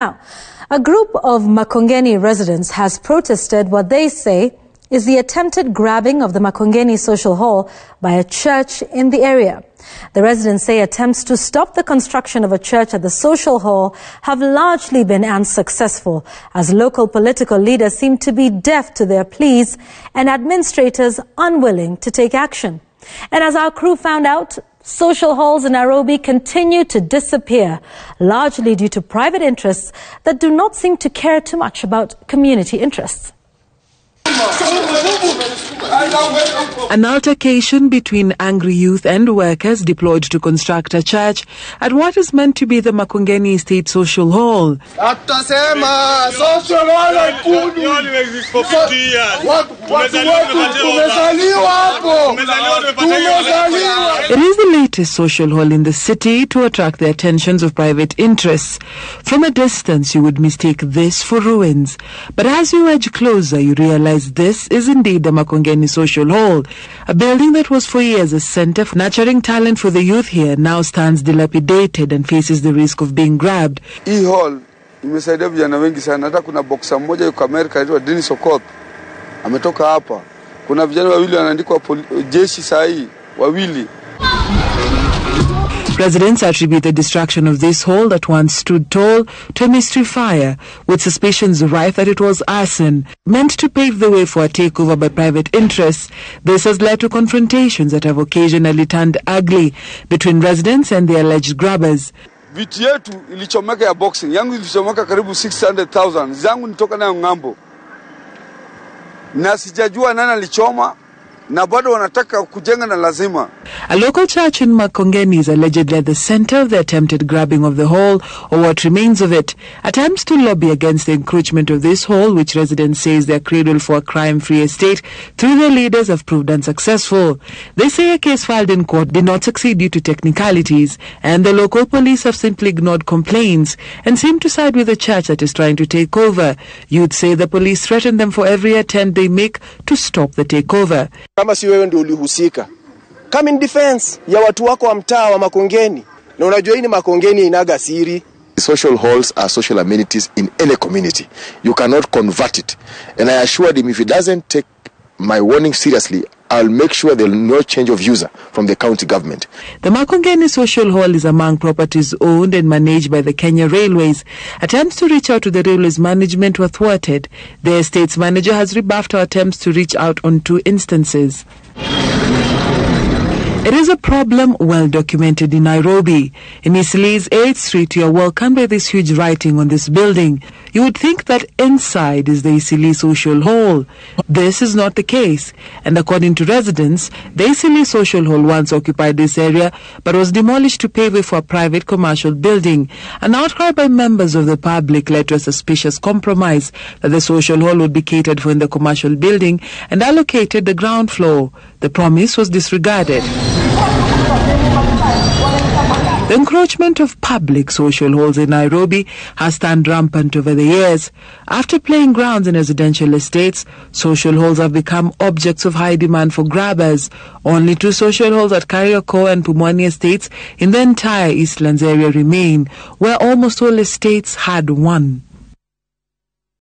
Now, a group of Makongeni residents has protested what they say is the attempted grabbing of the Makongeni Social Hall by a church in the area. The residents say attempts to stop the construction of a church at the Social Hall have largely been unsuccessful, as local political leaders seem to be deaf to their pleas and administrators unwilling to take action. And as our crew found out, social halls in Nairobi continue to disappear, largely due to private interests that do not seem to care too much about community interests. An altercation between angry youth and workers deployed to construct a church at what is meant to be the Makongeni State Social Hall. It is the latest social hall in the city to attract the attentions of private interests. From a distance, you would mistake this for ruins. But as you edge closer, you realize this is indeed the Makongeni Social Hall. A building that was for years a center for nurturing talent for the youth here now stands dilapidated and faces the risk of being grabbed. Hii hall imesaidia vijana wengi sana. Hata kuna boxer mmoja yuko Amerika anaitwa Dennis Okoth. Ametoka hapa. Kuna vijana wawili wanaandikwa jeshi sahi wawili. Residents attribute the destruction of this hall that once stood tall to a mystery fire, with suspicions rife that it was arson, meant to pave the way for a takeover by private interests. This has led to confrontations that have occasionally turned ugly between residents and the alleged grabbers. Viti yetu ilichomeka ya boxing, yangu ilichomeka karibu 600,000, zangu nitoka nayo ngambo. Na sijajua nani alichoma. Na bado wanataka kujenga na lazima. A local church in Makongeni is allegedly at the center of the attempted grabbing of the hall, or what remains of it. Attempts to lobby against the encroachment of this hall, which residents say is their cradle for a crime-free estate, through their leaders have proved unsuccessful. They say a case filed in court did not succeed due to technicalities, and the local police have simply ignored complaints and seem to side with the church that is trying to take over. You'd say the police threaten them for every attempt they make to stop the takeover. Kama si wewe ndio ulihusika, come in defense ya watu wako wa mtaa wa Makongeni. Na unajua hii ni Makongeni inaga siri. Social halls are social amenities in any community. You cannot convert it. And I assured him if he doesn't take my warning seriously, I'll make sure there will be no change of user from the county government. The Makongeni Social Hall is among properties owned and managed by the Kenya Railways. Attempts to reach out to the Railways management were thwarted. The estate's manager has rebuffed our attempts to reach out on 2 instances. It is a problem well documented in Nairobi. In Eastleigh's 8th Street, you are welcomed by this huge writing on this building. You would think that inside is the Eastleigh Social Hall. This is not the case. And according to residents, the Eastleigh Social Hall once occupied this area, but was demolished to pave way for a private commercial building. An outcry by members of the public led to a suspicious compromise that the social hall would be catered for in the commercial building and allocated the ground floor. The promise was disregarded. The encroachment of public social halls in Nairobi has turned rampant over the years. After playing grounds in residential estates, social halls have become objects of high demand for grabbers. Only 2 social halls at Kariokor and Pumwani estates in the entire Eastlands area remain, where almost all estates had one.